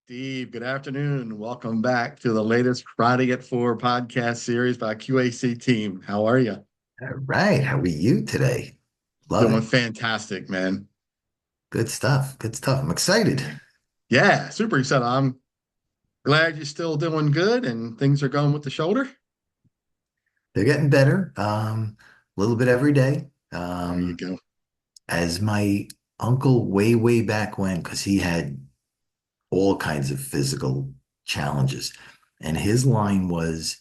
Steve, good afternoon. Welcome back to the latest Friday at 4 podcast series by Q.A.C. team. How are you? All right. How are you today? Love Doing it. fantastic, man. Good stuff. Good stuff. I'm excited. Yeah, super excited. I'm glad you're still doing good and things are going with the shoulder. They're getting better. A little bit every day. There you go. As my uncle way back when, because he had all kinds of physical challenges. And his line was,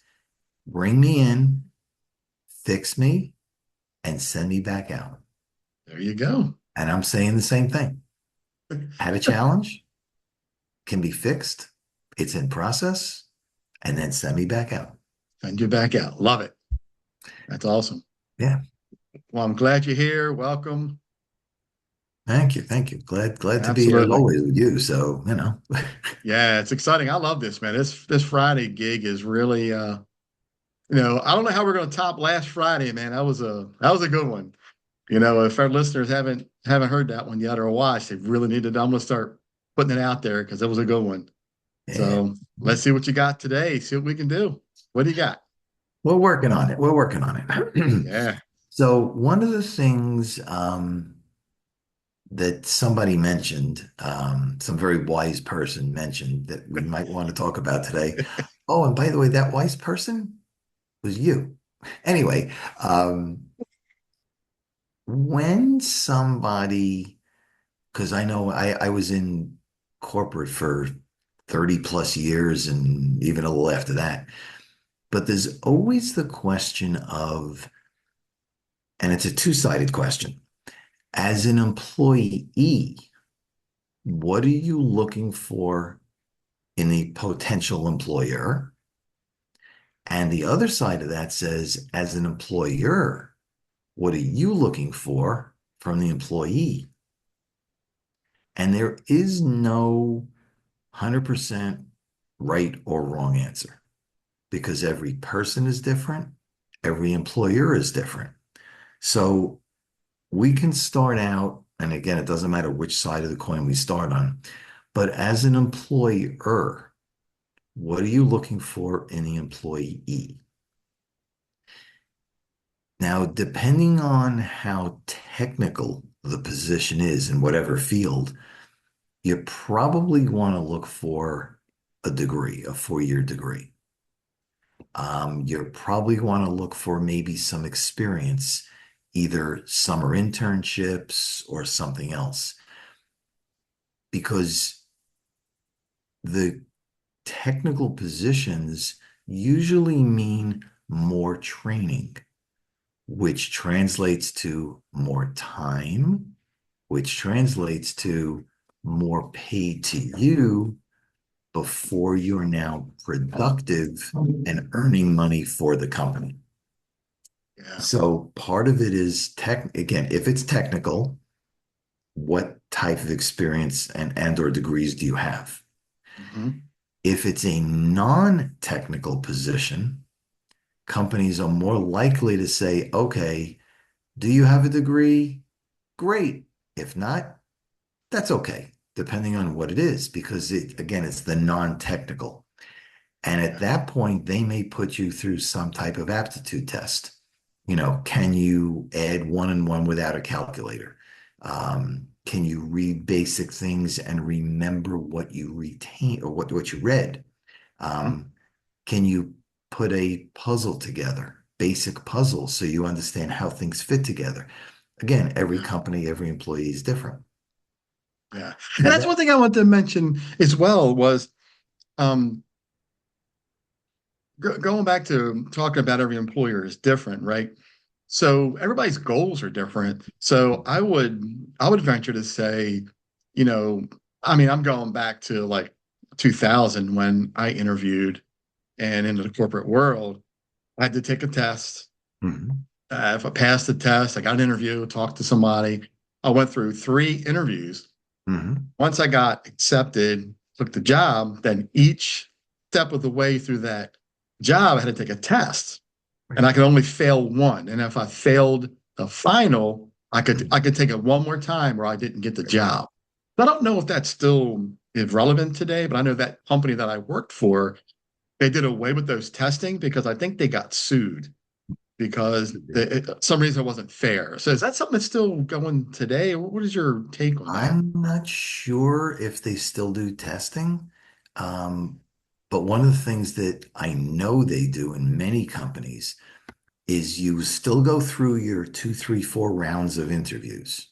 bring me in, fix me, and send me back out. There you go. And I'm saying the same thing. Had a challenge, can be fixed. It's in process, and then send me back out. Send you back out. Love it. That's awesome. Yeah. Well, I'm glad you're here. Welcome. Thank you. Thank you. Glad to be here as Absolutely. always with you. So. Yeah, it's exciting. I love this, man. This Friday gig is really I don't know how we're going to top last Friday, man. That was a good one. If our listeners haven't heard that one yet or watched, they really need to. I'm going to start putting it out there because it was a good one. Yeah. So let's see what you got today. See what we can do. What do you got? We're working on it. We're working on it. Yeah. So one of the things that somebody mentioned, some very wise person mentioned that we might want to talk about today. Oh, and by the way, that wise person was you. Anyway, when somebody, because I know I was in corporate for 30 plus years and even a little after that. But there's always the question of, and it's a two-sided question. As an employee, what are you looking for in the potential employer? And the other side of that says, as an employer, what are you looking for from the employee? And there is no 100% right or wrong answer because every person is different, every employer is different. So we can start out, and again, it doesn't matter which side of the coin we start on, but as an employer, what are you looking for in the employee? Now, depending on how technical the position is in whatever field, you probably want to look for a degree, a 4-year degree. You probably want to look for maybe some experience, either summer internships or something else, because the technical positions usually mean more training, which translates to more time, which translates to more pay to you before you're now productive and earning money for the company. Yeah. So part of it is again, if it's technical, what type of experience and or degrees do you have? Hmm. If it's a non-technical position, companies are more likely to say, okay, do you have a degree? Great. If not, that's okay, depending on what it is, because again, it's the non-technical. And at Yeah. that point, they may put you through some type of aptitude test. Can you add one and one without a calculator? Can you read basic things and remember what you retain or what you read? Hmm. Um, can you put a puzzle together, basic puzzles, so you understand how things fit together? Again, every Yeah. company, every employee is different. Yeah. And Now that's one that, thing I wanted to mention as well was um, going back to talking about every employer is different, right? So everybody's goals are different. So I would venture to say, you know, I mean, I'm going back to like 2000 when I interviewed and into the corporate world. I had to take a test. Mhm, If I passed the test, I got an interview, talked to somebody. I went through 3 interviews. mhm, Once I got accepted, took the job, then each step of the way through that job, I had to take a test and right, I could only fail one. And if I failed the final, I could take it one more time or I didn't get the right. job. But I don't know if that's still is relevant today, but I know that company that I worked for, they did away with those testing because I think they got sued because some reason it wasn't fair. So is that something that's still going today? What is your take on that? I'm not sure if they still do testing. Um, but one of the things that I know they do in many companies is you still go through your two, three, 4 rounds of interviews.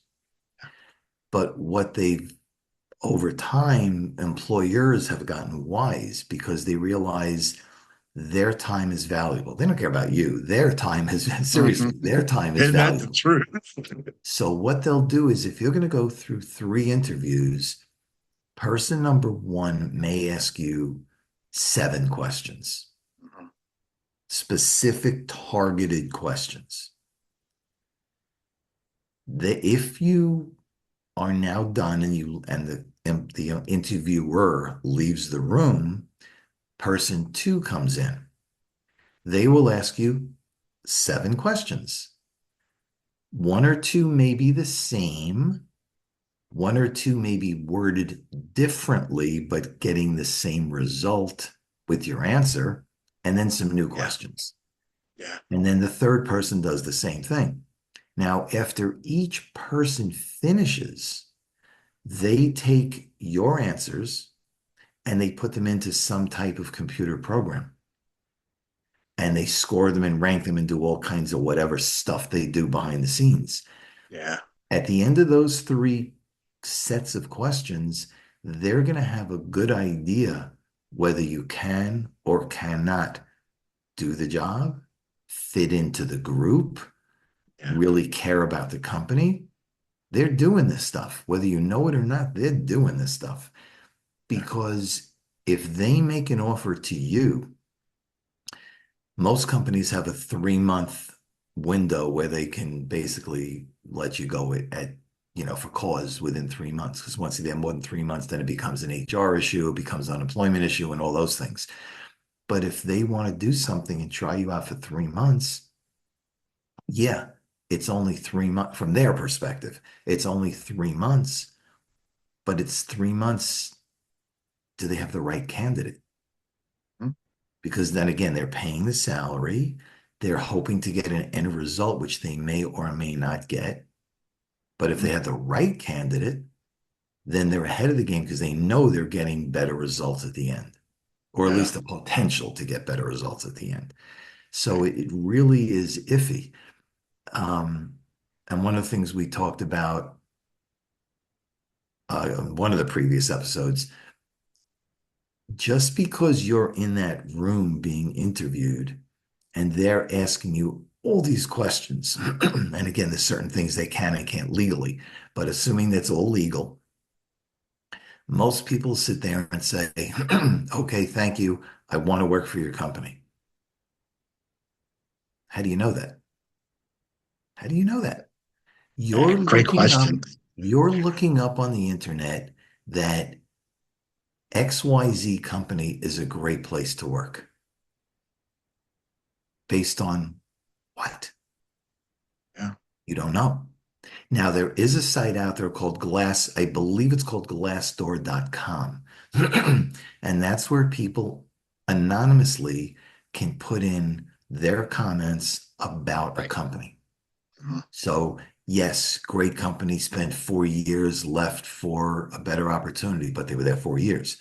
But what they've over time, employers have gotten wise because they realize their time is valuable. They don't care about you. Their time is seriously, Mhm. their time is Isn't that the valuable. truth? So what they'll do is if you're going to go through 3 interviews, person number one may ask you 7 questions, specific targeted questions. If you are now done and the interviewer leaves the room, person two comes in. They will ask you 7 questions. One or two may be the same. One or two may be worded differently, but getting the same result with your answer, and then some new Yeah, questions. yeah, And then the third person does the same thing. Now, after each person finishes, they take your answers and they put them into some type of computer program and they score them and rank them and do all kinds of whatever stuff they do behind the scenes. yeah, At the end of those 3 sets of questions, they're going to have a good idea whether you can or cannot do the job, fit into the group, yeah, really care about the company. They're doing this stuff. Whether you know it or not, they're doing this stuff. yeah, Because if they make an offer to you, most companies have a 3 month window where they can basically let you go for cause within 3 months. Because once they're more than 3 months, then it becomes an HR issue, it becomes an unemployment issue, and all those things. But if they want to do something and try you out for 3 months, yeah, it's only 3 months from their perspective. It's only 3 months, but it's 3 months. Do they have the right candidate? mm, Because then again, they're paying the salary. They're hoping to get an end result, which they may or may not get. But if they mm, have the right candidate, then they're ahead of the game because they know they're getting better results at the end, or at yeah, least the potential to get better results at the end. So right, it really is iffy. Um, and one of the things we talked about one of the previous episodes, just because you're in that room being interviewed and they're asking you all these questions, and again, there's certain things they can and can't legally, but assuming that's all legal, most people sit there and say, okay, thank you. I want to work for your company. How do you know that? How do you know that? yeah. You're Great looking up, question. you're looking up on the internet that XYZ company is a great place to work based on what? Yeah, You don't know. Now, there is a site out there called Glass, I believe it's called glassdoor.com. And that's where people anonymously can put in their comments about a right. company. Mhm. So, yes, great company spent 4 years, left for a better opportunity, but they were there 4 years.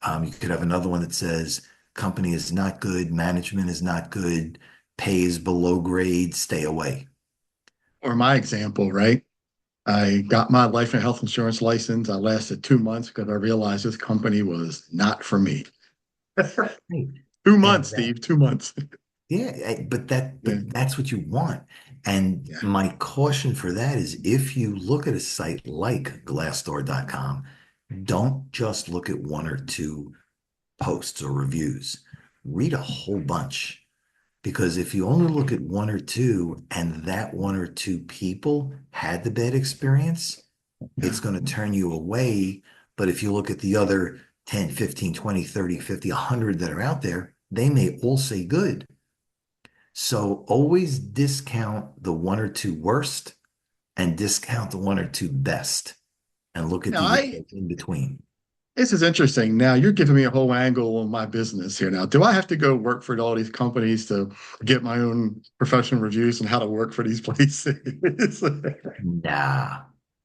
You could have another one that says, company is not good, management is not good, pays below grade, stay away. Or my example, right? I got my life and health insurance license. I lasted 2 months because I realized this company was not for me. Right. 2 months, And that Steve, 2 months. Yeah, but that Yeah, but that's what you want. And yeah, my caution for that is if you look at a site like glassdoor.com, don't just look at 1 or 2 posts or reviews. Read a whole bunch. Because if you only look at 1 or 2 and that 1 or 2 people had the bad experience, yeah. it's going to turn you away. But if you look at the other 10, 15, 20, 30, 50, 100 that are out there, they may all say good. So always discount the 1 or 2 worst and discount the 1 or 2 best and look at Now, the I in between. This is interesting. Now you're giving me a whole angle on my business here. Now, do I have to go work for all these companies to get my own professional reviews on how to work for these places? Nah,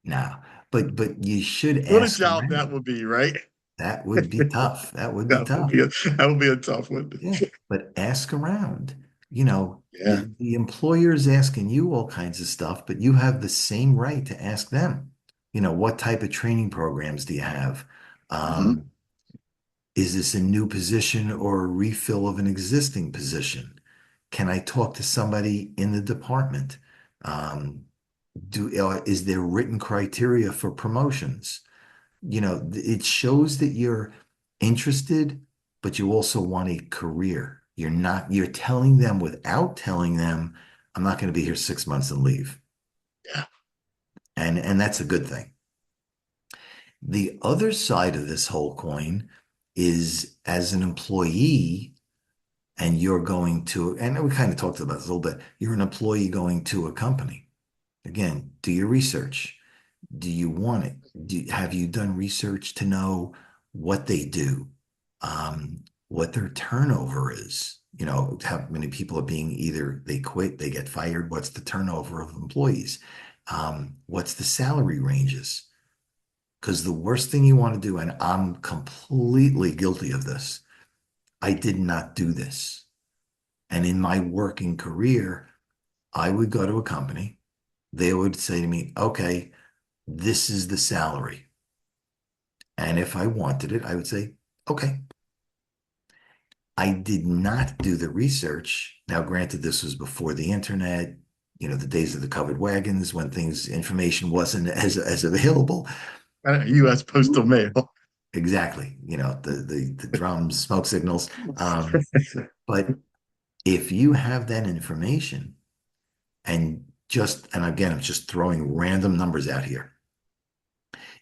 nah. But you should What a ask job that around. would be, right? That would be tough. That would be That would tough. be that would be a tough one. Yeah, but ask around. Yeah. The employer is asking you all kinds of stuff, but you have the same right to ask them. What type of training programs do you have? Hmm. Um, is this a new position or a refill of an existing position? Can I talk to somebody in the department? Um, is there written criteria for promotions? It shows that you're interested, but you also want a career. You're telling them without telling them, I'm not going to be here 6 months and leave. Yeah. And that's a good thing. The other side of this whole coin is as an employee, and you're going to, and we kind of talked about this a little bit, you're an employee going to a company. Again, do your research. Do you want it? Have you done research to know what they do, what their turnover is? How many people are being either they quit, they get fired. What's the turnover of employees? What's the salary ranges? Because the worst thing you want to do, and I'm completely guilty of this, I did not do this. And in my working career, I would go to a company, they would say to me, okay, this is the salary. And if I wanted it, I would say, okay. I did not do the research. Now, granted, this was before the internet, the days of the covered wagons when information wasn't as available. U.S. Postal Mail. Exactly. The drums, smoke signals. But if you have that information and again, I'm just throwing random numbers out here.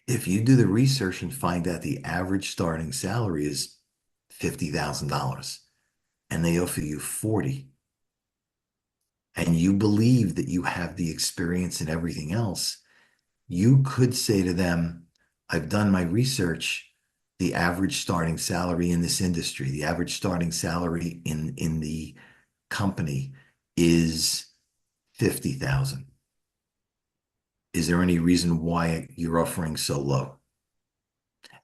If you do the research and find that the average starting salary is $50,000 and they offer you 40, and you believe that you have the experience and everything else, you could say to them, I've done my research. The average starting salary in this industry, the average starting salary in the company is 50,000. Is there any reason why you're offering so low?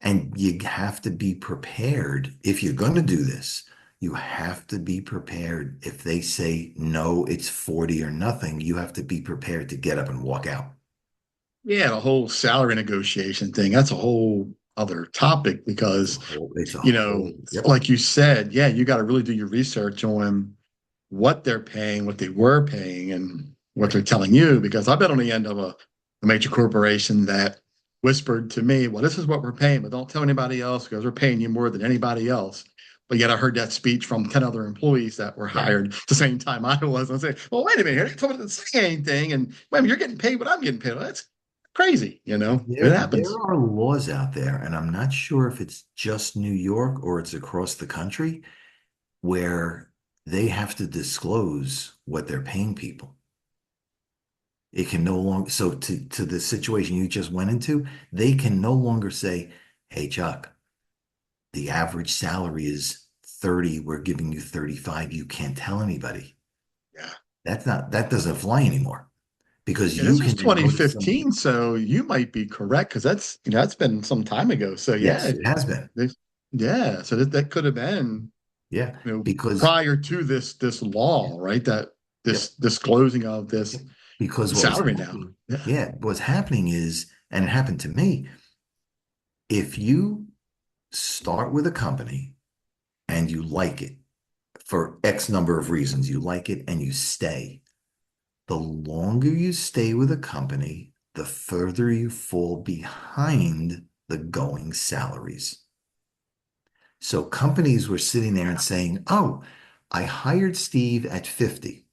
And you have to be prepared if you're going to do this. You have to be prepared. If they say no, it's 40 or nothing, you have to be prepared to get up and walk out. Yeah, the whole salary negotiation thing, that's a whole other topic because, It's a whole, yep, like you said, yeah, you got to really do your research on what they're paying, what they were paying, and what they're telling you. Because I've been on the end of a major corporation that whispered to me, well, this is what we're paying, but don't tell anybody else because we're paying you more than anybody else. But yet I heard that speech from 10 other employees that were yep. hired the same time I was. I say, well, wait a minute, you told me to say anything. And wait a minute, you're getting paid what I'm getting paid. Well, that's crazy, It There happens. are laws out there, and I'm not sure if it's just New York or it's across the country where they have to disclose what they're paying people. It can no longer, so to the situation you just went into, they can no longer say, hey, Chuck, the average salary is 30. We're giving you 35. You can't tell anybody. Yeah. That doesn't fly anymore because Yeah, you this was can then go to somebody. 2015, so you might be correct because that's been some time ago. So Yes, yeah, it has been. they, yeah, so that could have been, Yeah, because, prior to this law, right? That yep, this disclosing of this yep. Because what was salary now. happening, Yeah, yeah, what's happening is, and it happened to me, if you start with a company and you like it for X number of reasons, you like it and you stay, the longer you stay with a company, the further you fall behind the going salaries. So companies were sitting there and saying, oh, I hired Steve at 50.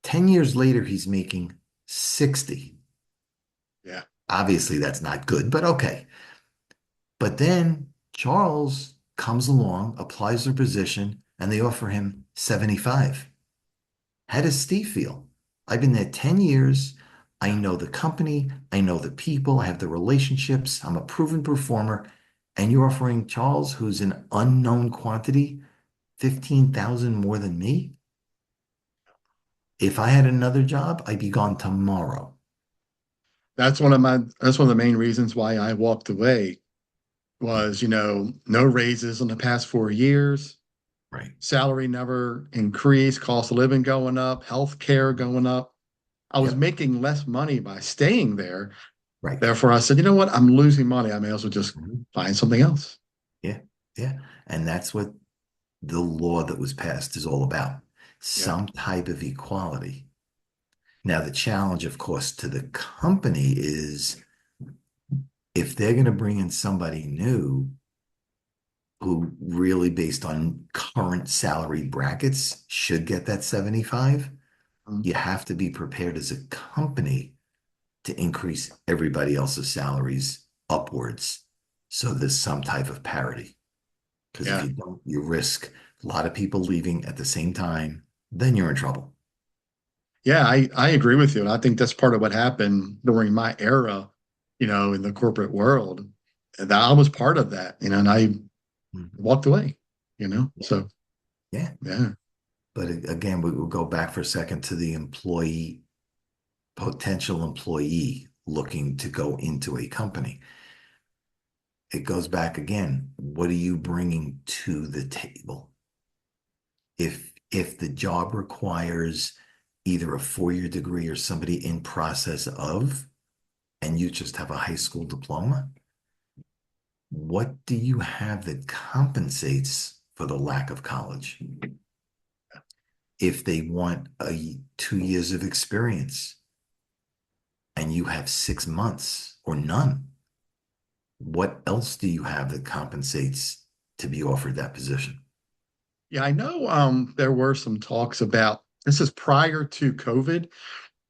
10 years later, he's making 60. yeah, Obviously, that's not good, but okay. But then Charles comes along, applies their position, and they offer him 75. How does Steve feel? I've been there 10 years. I yeah, know the company. I know the people. I have the relationships. I'm a proven performer. And you're offering Charles, who's an unknown quantity, 15,000 more than me? If I had another job, I'd be gone tomorrow. That's one of the main reasons why I walked away Yeah, was, no raises in the past 4 years, right. salary never increased, cost of living going up, health care going up. I was Yep, making less money by staying there. right. Therefore, I said, you know what? I'm losing money. I may as well just Mhm. find something else. Yeah, yeah. And that's what the law that was passed is all about. Yeah. Some type of equality. Now, the challenge, of course, to the company is if they're going to bring in somebody new who really, based on current salary brackets, should get that 75, Mm. you have to be prepared as a company to increase everybody else's salaries upwards. So there's some type of parity. Because if Yeah. you don't, you risk a lot of people leaving at the same time, then you're in trouble. Yeah, I agree with you. And I think that's part of what happened during my era, in the corporate world. And I was part of that, and I Mhm. walked away. Yeah. So, Yeah. yeah. But again, we will go back for a second to the employee, potential employee looking to go into a company. It goes back again. What are you bringing to the table? If the job requires either a 4-year degree or somebody in process of, and you just have a high school diploma, what do you have that compensates for the lack of college? If they want 2 years of experience and you have 6 months or none, what else do you have that compensates to be offered that position? Yeah, I know there were some talks about this is prior to COVID.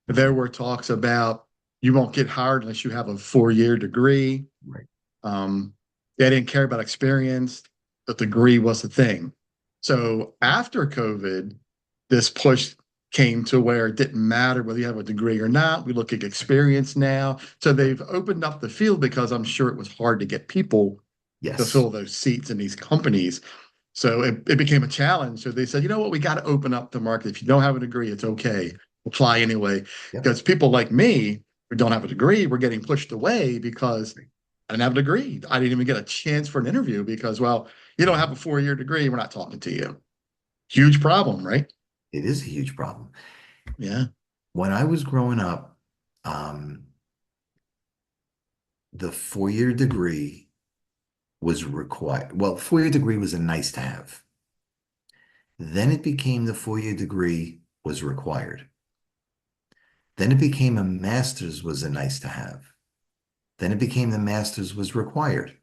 There Mhm. were talks about you won't get hired unless you have a 4-year degree. Right. Um, they didn't care about experience. The degree was the thing. So after COVID, this push came to where it didn't matter whether you have a degree or not. We look at experience now. So they've opened up the field because I'm sure it was hard to get people to Yes. fill those seats in these companies. So it became a challenge. So they said, you know what, we got to open up the market. If you don't have a degree, it's okay. Apply anyway. Yep. Because people like me who don't have a degree were getting pushed away because I didn't have a degree. I didn't even get a chance for an interview because, well, you don't have Mhm. a 4-year degree. We're not talking to you. Huge problem, right? It is a huge problem. Yeah. When I was growing up, um, the 4-year degree was required. Well, 4-year degree was a nice to have. Then it became the 4-year degree was required. Then it became a master's was a nice to have. Then it became the master's was required.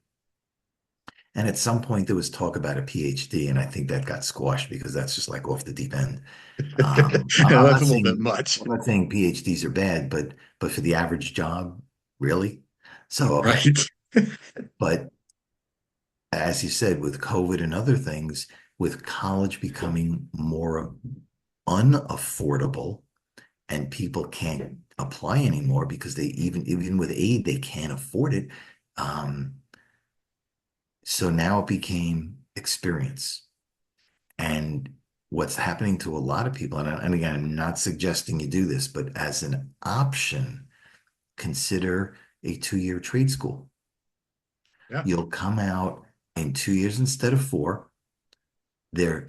And at some point there was talk about a PhD, and I think that got squashed because that's just like off the deep end. Yeah, I'm that's not a little bit saying much, I'm not saying PhDs are bad, but for the average job, really? So, right? but as you said, with COVID and other things, with college becoming more unaffordable and people can't apply anymore because they even with aid, they can't afford it. Um, so now it became experience. And what's happening to a lot of people, and again, I'm not suggesting you do this, but as an option, consider a 2-year trade school. Yeah. You'll come out in 2 years instead of four. They're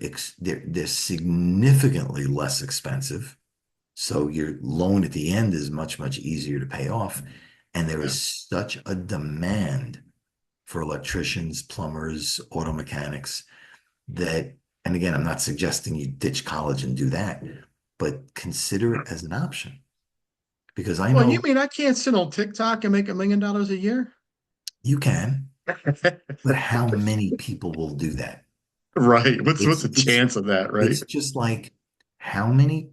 significantly less expensive. So your loan at the end is much, much easier to pay off. And there Yeah. is such a demand for electricians, plumbers, auto mechanics that, and again, I'm not suggesting you ditch college and do that, but consider it as an option because I Well, you know mean I can't sit on TikTok and make $1 million a year? you can, but how many people will do that? Right. What's It's the it's chance of that, right? it's just like how many.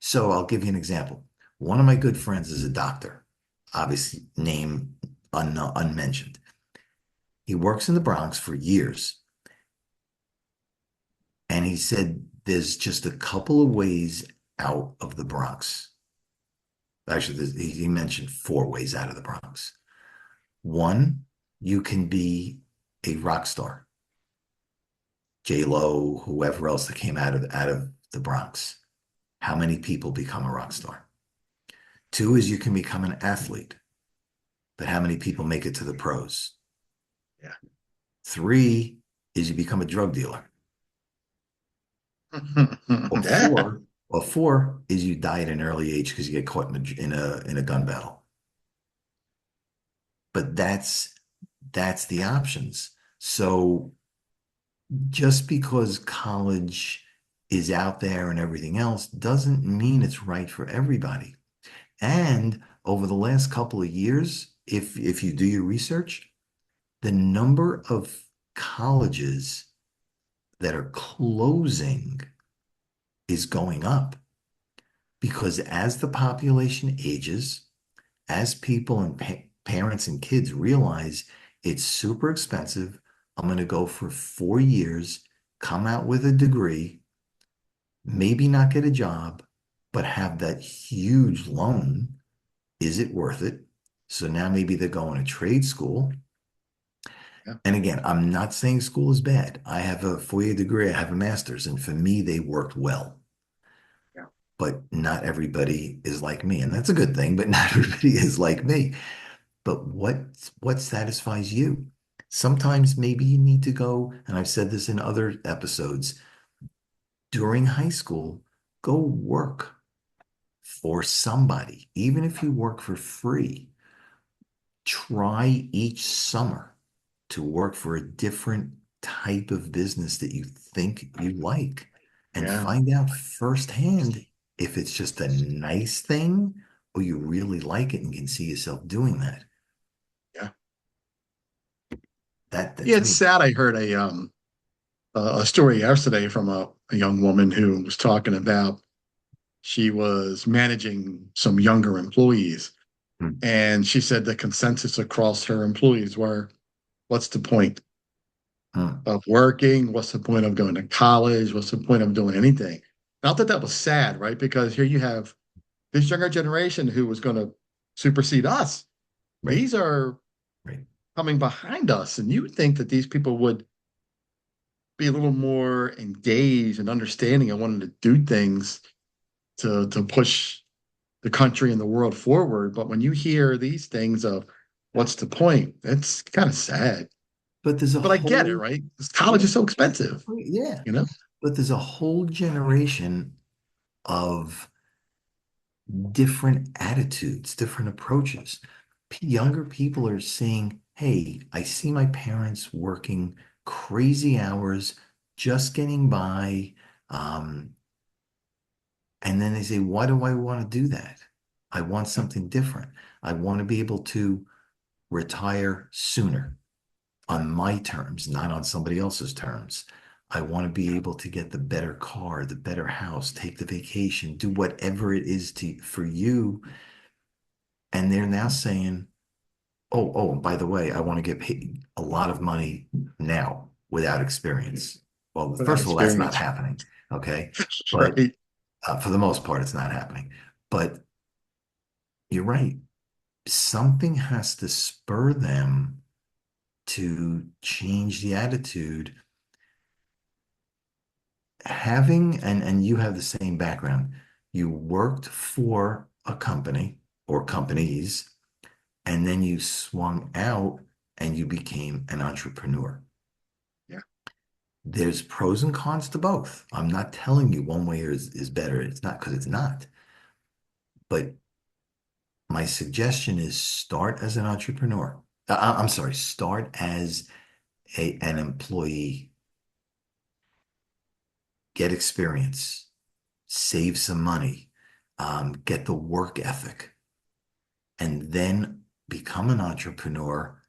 So I'll give you an example. One of my good friends is a doctor, obviously name unmentioned. He works in the Bronx for years, and he said there's just a couple of ways out of the Bronx. Actually, he mentioned 4 ways out of the Bronx. One, you can be a rock star, J-Lo, whoever else that came out of the Bronx. How many people become a rock star? Two is you can become an athlete, but how many people make it to the pros? Yeah. Three is you become a drug dealer. Or Yeah. four, or four is you die at an early age because you get caught in a gun battle. But that's the options. So just because college is out there and everything else doesn't mean it's right for everybody. And over the last couple of years, if you do your research, the number of colleges that are closing is going up because as the population ages, as people and parents and kids realize it's super expensive, I'm going to go for 4 years, come out with a degree, maybe not get a job, but have that huge loan. Is it worth it? So now maybe they're going to trade school. Yeah. And again, I'm not saying school is bad. I have a 4 year degree, I have a master's, and for me, they worked well. Yeah. But not everybody is like me. And that's a good thing, but not everybody is like me. But what satisfies you? Sometimes maybe you need to go, and I've said this in other episodes, during high school, go work for somebody, even if you work for free. Try each summer to work for a different type of business that you think you like and Yeah. find out firsthand if it's just a nice thing or you really like it and can see yourself doing that. Yeah. That Yeah. to It's me. sad. I heard a story yesterday from a young woman who was talking about she was managing some younger employees. Hmm, And she said the consensus across her employees were, what's the point hmm, of working? What's the point of going to college? What's the point of doing anything? And I thought that was sad, right? Because here you have this younger generation who was going to supersede us. right, These are right. coming behind us. And you would think that these people would be a little more engaged and understanding and wanting to do things to push the country and the world forward. But when you hear these things of what's the point, it's kind of sad. But there's a But I get it, whole, right? 'Cause college yeah, is so expensive, yeah. you know? But there's a whole generation of different attitudes, different approaches. Younger people are saying, hey, I see my parents working crazy hours, just getting by. Um, and then they say, why do I want to do that? I want Yeah, something different. I want to be able to retire sooner on my terms, not on somebody else's terms. I want to be able to get the better car, the better house, take the vacation, do whatever it is for you. And they're now saying, and by the way, I want to get paid a lot of money now without experience. Well, without first of all, that's not experience, happening. Okay. But right? for the most part, it's not happening. But you're right. Something has to spur them to change the attitude. Having, and you have the same background, you worked for a company or companies, and then you swung out and you became an entrepreneur. Yeah, There's pros and cons to both. I'm not telling you one way is better. It's not because it's not. But my suggestion is start as an entrepreneur. I'm sorry, start as an employee, get experience, save some money, get the work ethic, and then become an entrepreneur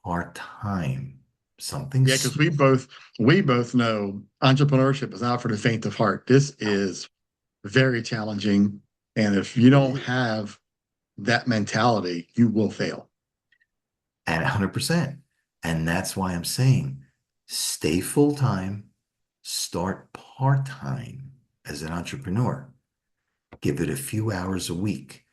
part-time. Something yeah, because small. we both know entrepreneurship is not for the faint of heart. This is very challenging, and if you It don't is. have that mentality, you will fail. At 100%. And that's why I'm saying stay full time, start part time as an entrepreneur, give it a few hours a week.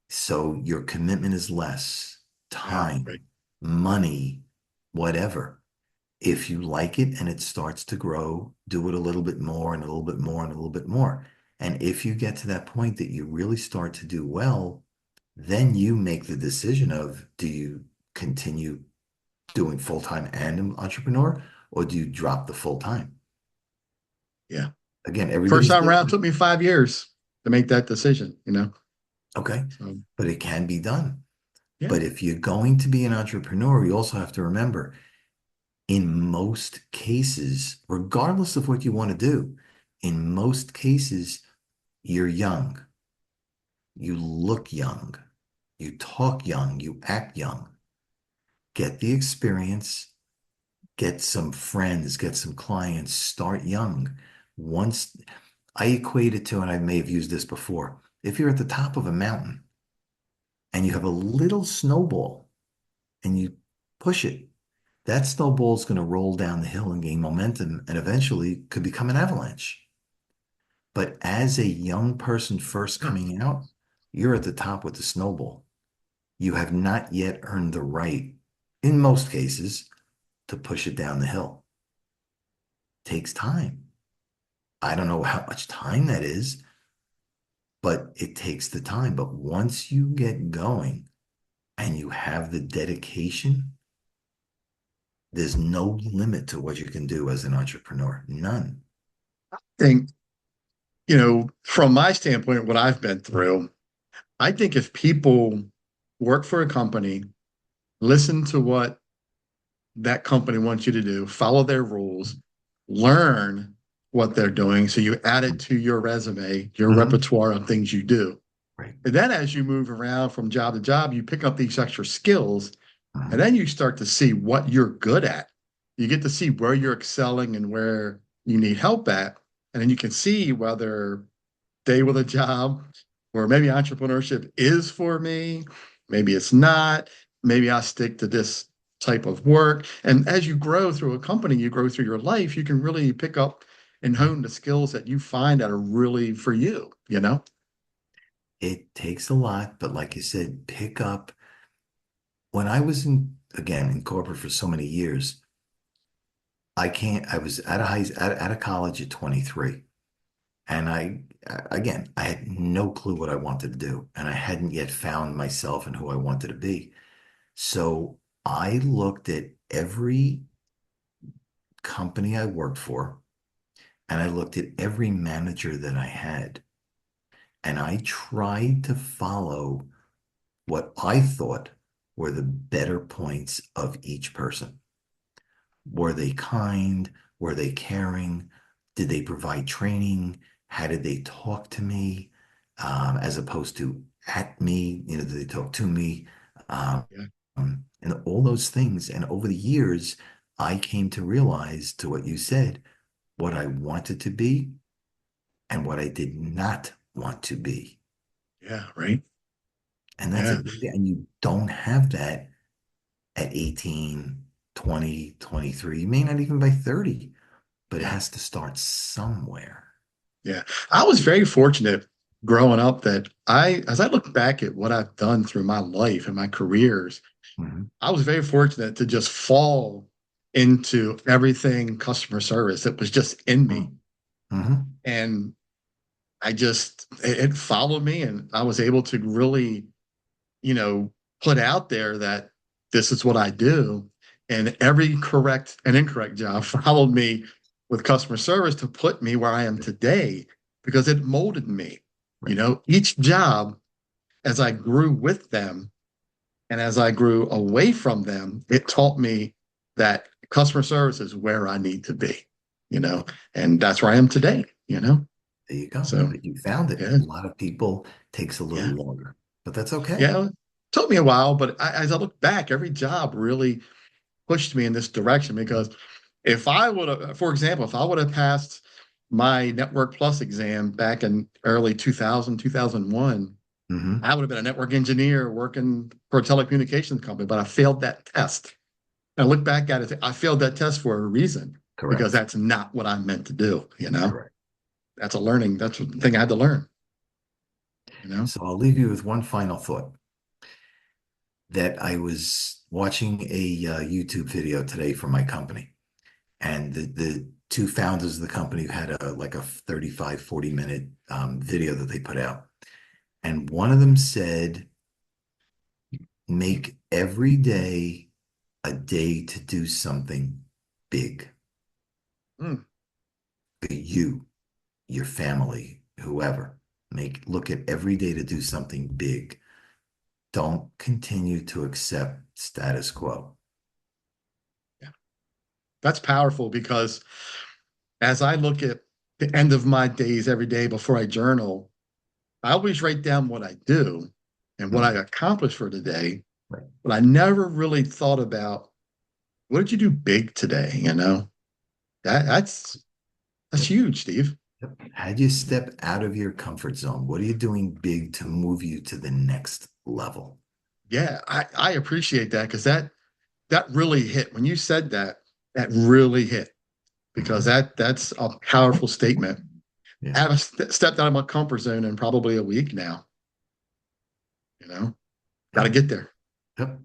So your commitment is less Yeah, right. time, money, whatever. If you like it and it starts to grow, do it a little bit more and a little bit more and a little bit more. And if you get to that point that you really start to do well, then you make the decision of do you continue doing full time and an entrepreneur, or do you drop the full time? Yeah. Again, First everybody's time around different. took me 5 years to make that decision, Okay. So But it can be done. yeah. But if you're going to be an entrepreneur, you also have to remember in most cases, regardless of what you want to do, in most cases, you're young, you look young, you talk young, you act young. Get the experience, get some friends, get some clients, start young. Once I equate it to, and I may have used this before, if you're at the top of a mountain and you have a little snowball and you push it, that snowball is going to roll down the hill and gain momentum and eventually could become an avalanche. But as a young person first Huh. coming out, you're at the top with the snowball. You have not yet earned the right, in most cases, to push it down the hill. It takes time. I don't know how much time that is, but it takes the time. But once you get going and you have the dedication, there's no limit to what you can do as an entrepreneur. None. think, from my standpoint, what I've been through, I think if people work for a company, listen to what that company wants you to do, follow their rules, learn what they're doing. So you add it to your resume, your Mhm. repertoire of things you do. Right. And then as you move around from job to job, you pick up these extra skills and Mhm. then you start to see what you're good at. You get to see where you're excelling and where you need help at. And then you can see whether stay with a job or maybe entrepreneurship is for me, maybe it's not, maybe I stick to this type of work. And as you grow through a company, you grow through your life, you can really pick up and hone the skills that you find that are really for you. It takes a lot, but like you said, pick up. When I was again, in corporate for so many years, I was out of college at 23. And again, I had no clue what I wanted to do. And I hadn't yet found myself and who I wanted to be. So I looked at every company I worked for and I looked at every manager that I had. And I tried to follow what I thought were the better points of each person. Were they kind? Were they caring? Did they provide training? How did they talk to me? As opposed to at me, did they talk to me? Um, Yeah. and all those things. And over the years, I came to realize, to what you said, what I wanted to be and what I did not want to be. Yeah. Right. And that's a Yeah. big, and you don't have that at 18, 20, 23. You may not even by 30, but it Yeah. has to start somewhere. Yeah. I was very fortunate growing up that as I look back at what I've done through my life and my careers, Mhm. I was very fortunate to just fall into everything customer service. It was just in me. Mhm. Mhm. And it followed me and I was able to really, you know, put out there that this is what I do. And every correct and incorrect job followed me with customer service to put me where I am today because it molded me. Right. Each job as I grew with them and as I grew away from them, it taught me that customer service is where I need to be, you know, and that's where I am today. There you go. So But you found it. yeah, A lot of people takes a little yeah, longer, but that's okay. yeah. It took me a while, but as I look back, every job really pushed me in this direction because if I would have, for example, if I would have passed my Network Plus exam back in early 2000, 2001, Hmm. I would have been a network engineer working for a telecommunications company, but I failed that test. And I look back at it, I failed that test for a reason because Correct. that's not what I meant to do. Correct. That's a thing I had to learn. So I'll leave you with one final thought that I was watching a YouTube video today for my company, and the two founders of the company had a like a 35, 40 minute video that they put out. And one of them said, make every day a day to do something big Mm, for you, your family, whoever. Look at every day to do something big. Don't continue to accept status quo. yeah, that's powerful because as I look at the end of my days every day before I journal, I always write down what I do and what I Mm, accomplished for today, right. but I never really thought about what did you do big today, that's Yep. huge, Steve. Yep. How do you step out of your comfort zone? What are you doing big to move you to the next level? Yeah, I appreciate that because that really hit. When you said that, that really hit because Mhm. that's a powerful statement. Yeah. I haven't stepped out of my comfort zone in probably a week now, got to Yep. get there. Yep.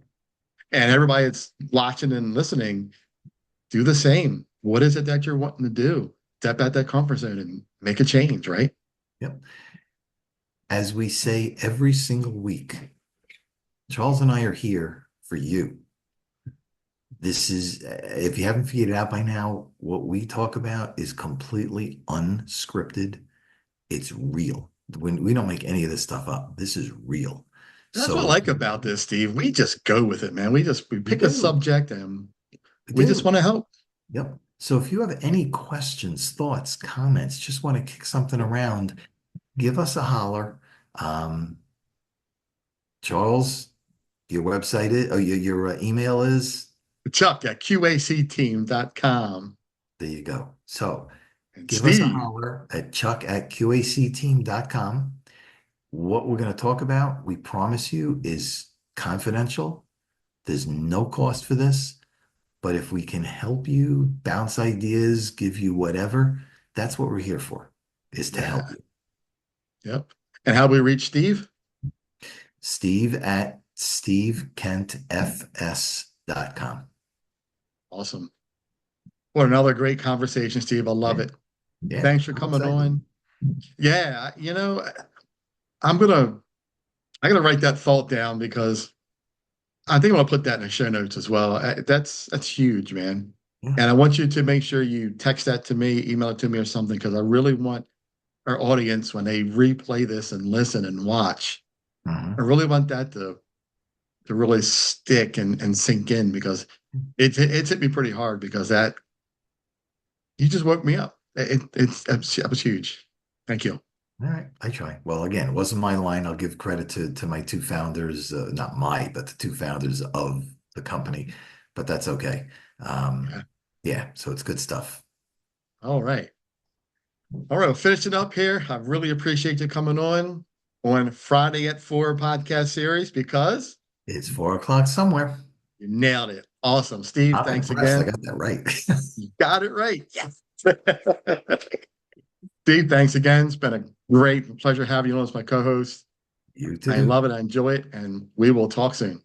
And everybody that's watching and listening, do the same. What is it that you're wanting to do? Step out that comfort zone and make a change, right? Yep. As we say every single week, Charles and I are here for you. This is, if you haven't figured it out by now, what we talk about is completely unscripted. It's real. When we don't make any of this stuff up, this is real. That's what I So like about this, Steve. We just go with it, man. We we pick a do, subject and we we just do. want to help. Yep. So if you have any questions, thoughts, comments, just want to kick something around, give us a holler. Um, Charles, your website is, oh, your email is, Chuck at QACteam.com. there you go. So And give us a Steve, holler at chuck@qacteam.com. What we're going to talk about, we promise you, is confidential. There's no cost for this. But if we can help you bounce ideas, give you whatever, that's what we're here for, is to help yeah, you. yep. And how do we reach Steve? Steve at stevekentfs.com. Awesome. What another great conversation, Steve. I love Yeah. it. Yeah. Thanks for I'm coming excited. on. Yeah, I'm gonna I gotta write that thought down because I think I'm gonna put that in the show notes as well. That's huge, man. Yeah. And I want you to make sure you text that to me, email it to me or something, because I really want our audience when they replay this and listen and watch, I Mhm. really want that to really stick and sink in because it's hit me pretty hard because that you just woke me up. That was huge. Thank you. All right. I try. Well, again, it wasn't my line. I'll give credit to my two founders, not my, but the two founders of the company, but that's okay. Um, Yeah. yeah. So it's good stuff. All right. All right. Well, finishing up here. I really appreciate you coming on Friday at 4 podcast series because It's 4 o'clock somewhere. you nailed it. Awesome. Steve, I'm thanks impressed. I again. got that right. You got it right. Yes. Steve, thanks again. It's been a great pleasure having you on as my co-host. You I too. love it. I enjoy it. And we will talk soon.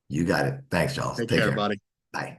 You got it. Thanks, Charles. Take Take care, care. buddy. Bye.